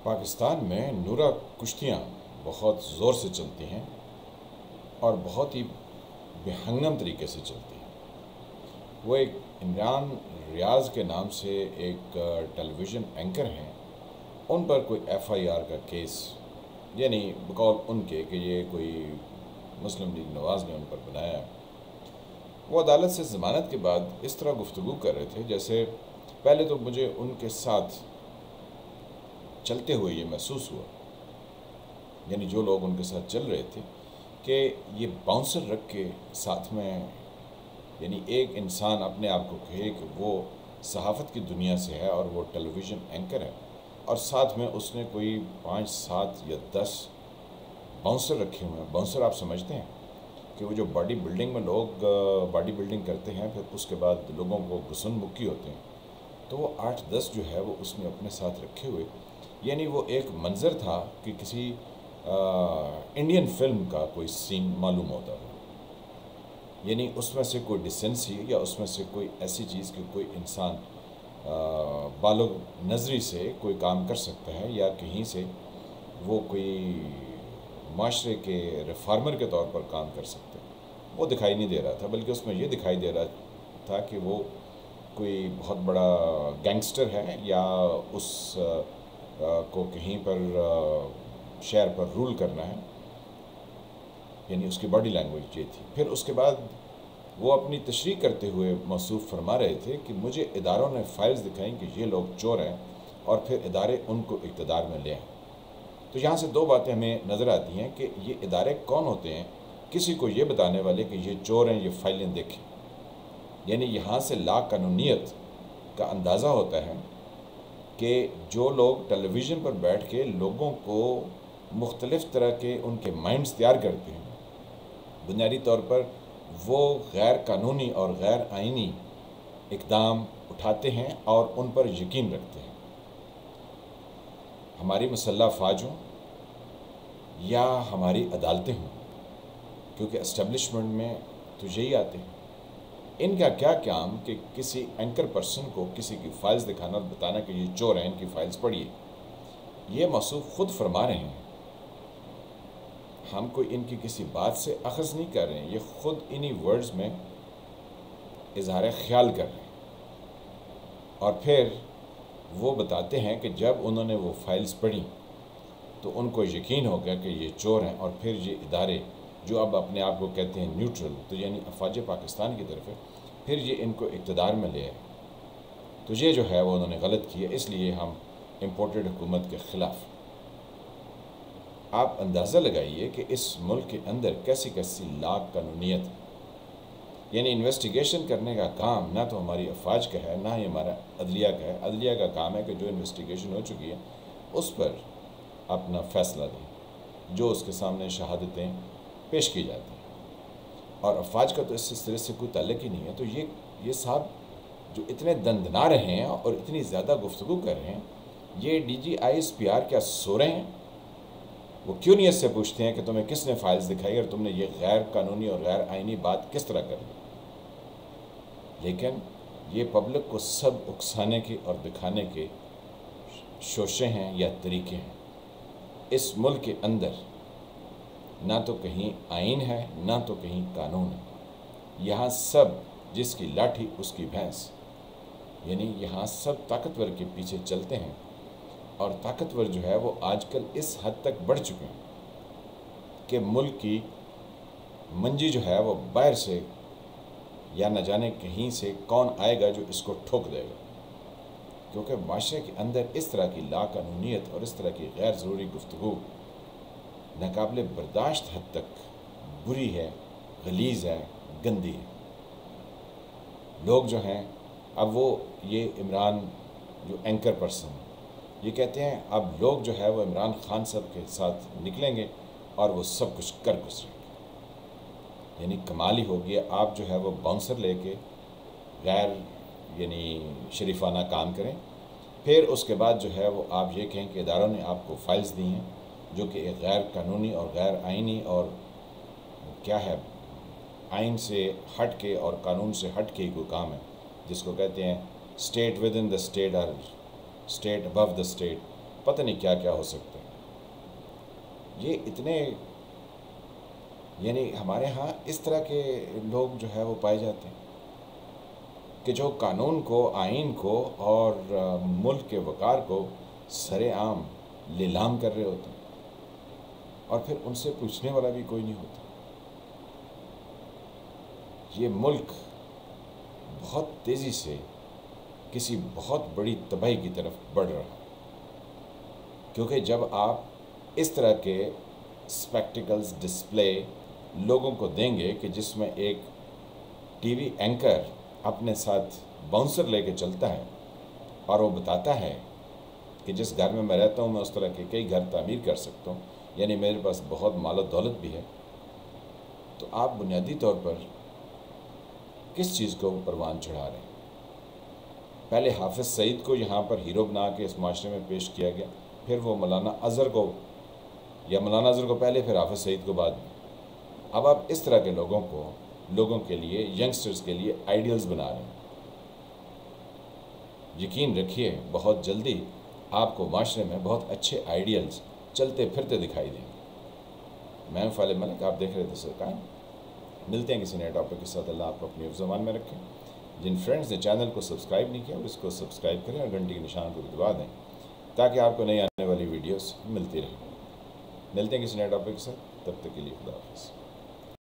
پاکستان میں نورا کشتیاں بہت زور سے چلتی ہیں اور بہت ہی بہنگم طریقے سے چلتی ہیں۔ وہ ایک عمران ریاض کے نام سے ایک ٹیلی ویژن اینکر ہیں، ان پر کوئی ایف آئی آر کا کیس، یعنی بقول ان کے کہ یہ کوئی مسلم لیگ نواز نے ان پر بنایا ہے۔ وہ عدالت سے ضمانت کے بعد اس طرح گفتگو کر رہے تھے جیسے پہلے تو مجھے ان کے ساتھ چلتے ہوئے یہ محسوس ہوا، یعنی جو لوگ ان کے ساتھ چل رہے تھے، کہ یہ باؤنسر رکھ کے ساتھ میں، یعنی ایک انسان اپنے آپ کو کہے کہ وہ صحافت کی دنیا سے ہے اور وہ ٹیلی ویژن اینکر ہے، اور ساتھ میں اس نے کوئی 5 7 یا 10 باؤنسر رکھے ہوئے ہیں۔ باؤنسر آپ سمجھتے ہیں کہ وہ جو باڈی بلڈنگ میں لوگ باڈی بلڈنگ کرتے ہیں، پھر اس کے بعد لوگوں کو غسل مکی ہوتے ہیں، تو وہ 8 10 جو ہے وہ اس نے اپنے ساتھ رکھے ہوئے، یعنی وہ ایک منظر تھا کہ کسی انڈین فلم کا کوئی سین معلوم ہوتا ہے، یعنی اس میں سے کوئی ڈیسنسی یا اس میں سے کوئی ایسی چیز کہ کوئی انسان بالغ نظری سے کوئی کام کر سکتا ہے، یا کہیں سے وہ کوئی معاشرے کے ریفارمر کے طور پر کام کر سکتا ہے، وہ دکھائی نہیں دے رہا تھا، بلکہ اس میں یہ دکھائی دے رہا تھا کہ وہ کوئی بہت بڑا گینگسٹر ہے، یا اس کو کہیں پر شہر پر رول کرنا ہے، یعنی اس کی باڈی لینگویج یہ تھی۔ پھر اس کے بعد وہ اپنی تشریح کرتے ہوئے موصوف فرما رہے تھے کہ مجھے اداروں نے فائلز دکھائیں کہ یہ لوگ چور ہیں، اور پھر ادارے ان کو اقتدار میں لے آئیں۔ تو یہاں سے 2 باتیں ہمیں نظر آتی ہیں کہ یہ ادارے کون ہوتے ہیں، کسی کو یہ بتانے والے کہ یہ چور ہیں، یہ فائلیں دیکھیں، یعنی یہاں سے لا قانونیت کا اندازہ ہوتا ہے کہ جو لوگ ٹیلی ویژن پر بیٹھ کے لوگوں کو مختلف طرح کے ان کے مائنڈز تیار کرتے ہیں، بنیادی طور پر وہ غیر قانونی اور غیر آئینی اقدام اٹھاتے ہیں اور ان پر یقین رکھتے ہیں۔ ہماری مسلح افواج ہوں یا ہماری عدالتیں ہوں، کیونکہ اسٹیبلشمنٹ میں تو یہی آتے ہیں، ان کا کیا کام کہ کسی اینکر پرسن کو کسی کی فائلز دکھانا اور بتانا کہ یہ چور ہیں، ان کی فائلز پڑھیے۔ یہ موصوف خود فرما رہے ہیں، ہم کوئی ان کی کسی بات سے اخذ نہیں کر رہے ہیں، یہ خود انہی ورڈز میں اظہار خیال کر رہے ہیں، اور پھر وہ بتاتے ہیں کہ جب انہوں نے وہ فائلز پڑھی تو ان کو یقین ہو گیا کہ یہ چور ہیں، اور پھر یہ ادارے جو اب اپنے آپ کو کہتے ہیں نیوٹرل، تو یعنی افواج پاکستان کی طرف ہے، پھر یہ ان کو اقتدار میں لے آئے۔ تو یہ جو ہے وہ انہوں نے غلط کیا، اس لیے ہم امپورٹڈ حکومت کے خلاف۔ آپ اندازہ لگائیے کہ اس ملک کے اندر کیسی کیسی لا قانونیت، یعنی انویسٹیگیشن کرنے کا کام نہ تو ہماری افواج کا ہے، نہ ہی ہمارا عدلیہ کا ہے۔ عدلیہ کا کام ہے کہ جو انویسٹیگیشن ہو چکی ہے اس پر اپنا فیصلہ دیں، جو اس کے سامنے شہادتیں پیش کی جاتی ہیں، اور افواج کا تو اس طرح سے کوئی تعلق ہی نہیں ہے۔ تو یہ صاحب جو اتنے دندنا رہے ہیں اور اتنی زیادہ گفتگو کر رہے ہیں، یہ D G I S P R کیا سو رہے ہیں؟ وہ کیوں نہیں اس سے پوچھتے ہیں کہ تمہیں کس نے فائلز دکھائی اور تم نے یہ غیر قانونی اور غیر آئینی بات کس طرح کر لی؟ لیکن یہ پبلک کو سب اکسانے کے اور دکھانے کے شوشے ہیں یا طریقے ہیں۔ اس ملک کے اندر نہ تو کہیں آئین ہے، نہ تو کہیں قانون ہے، یہاں سب جس کی لاٹھی اس کی بھینس، یعنی یہاں سب طاقتور کے پیچھے چلتے ہیں، اور طاقتور جو ہے وہ آج کل اس حد تک بڑھ چکے ہیں کہ ملک کی منجی جو ہے وہ باہر سے یا نہ جانے کہیں سے کون آئے گا جو اس کو ٹھوک دے گا، کیونکہ معاشرے کے اندر اس طرح کی لا قانونیت اور اس طرح کی غیر ضروری گفتگو ناقابل برداشت حد تک بری ہے، غلیظ ہے، گندی ہے۔ لوگ جو ہیں اب وہ یہ عمران جو اینکر پرسن، یہ کہتے ہیں اب لوگ جو ہے وہ عمران خان صاحب کے ساتھ نکلیں گے اور وہ سب کچھ کر گزریں گے۔ یعنی کمال ہی ہو گیا، آپ جو ہے وہ باؤنسر لے کے غیر یعنی شریفانہ کام کریں، پھر اس کے بعد جو ہے وہ آپ یہ کہیں کہ اداروں نے آپ کو فائلز دی ہیں جو کہ ایک غیر قانونی اور غیر آئینی اور کیا ہے، آئین سے ہٹ کے اور قانون سے ہٹ کے کوئی کام ہے، جس کو کہتے ہیں state with in the state اور اسٹیٹ ابو دا اسٹیٹ، پتہ نہیں کیا کیا ہو سکتا ہے. یہ اتنے یعنی ہمارے ہاں اس طرح کے لوگ جو ہے وہ پائے جاتے ہیں کہ جو قانون کو، آئین کو اور ملک کے وقار کو سر عام لیلام کر رہے ہوتے ہیں، اور پھر ان سے پوچھنے والا بھی کوئی نہیں ہوتا. یہ ملک بہت تیزی سے کسی بہت بڑی تباہی کی طرف بڑھ رہا ہے، کیونکہ جب آپ اس طرح کے اسپیکٹیکلز ڈسپلے لوگوں کو دیں گے کہ جس میں ایک ٹی وی اینکر اپنے ساتھ باؤنسر لے کے چلتا ہے اور وہ بتاتا ہے کہ جس گھر میں رہتا ہوں میں اس طرح کے کئی گھر تعمیر کر سکتا ہوں، یعنی میرے پاس بہت مال و دولت بھی ہے، تو آپ بنیادی طور پر کس چیز کو پروان چڑھا رہے ہیں؟ پہلے حافظ سعید کو یہاں پر ہیرو بنا کے اس معاشرے میں پیش کیا گیا، پھر وہ مولانا اظہر کو، یا مولانا اظہر کو پہلے پھر حافظ سعید کو بعد میں. اب آپ اس طرح کے لوگوں کے لیے، ینگسٹرز کے لیے آئیڈیلز بنا رہے ہیں. یقین رکھیے بہت جلدی آپ کو معاشرے میں بہت اچھے آئیڈیلز چلتے پھرتے دکھائی دیں گے. میں ہوں فالح ملک، آپ دیکھ رہے تھے سرکار. ملتے ہیں کسی نئے ٹاپک کے ساتھ. اللہ آپ کو اپنی حفظ امان میں رکھیں. جن فرینڈز نے چینل کو سبسکرائب نہیں کیا وہ اس کو سبسکرائب کریں اور گھنٹی کے نشان کو بھی دبا دیں تاکہ آپ کو نئی آنے والی ویڈیوز ملتی رہیں. ملتے ہیں کسی نئے ٹاپک کے ساتھ. تب تک کے لیے خدا حافظ.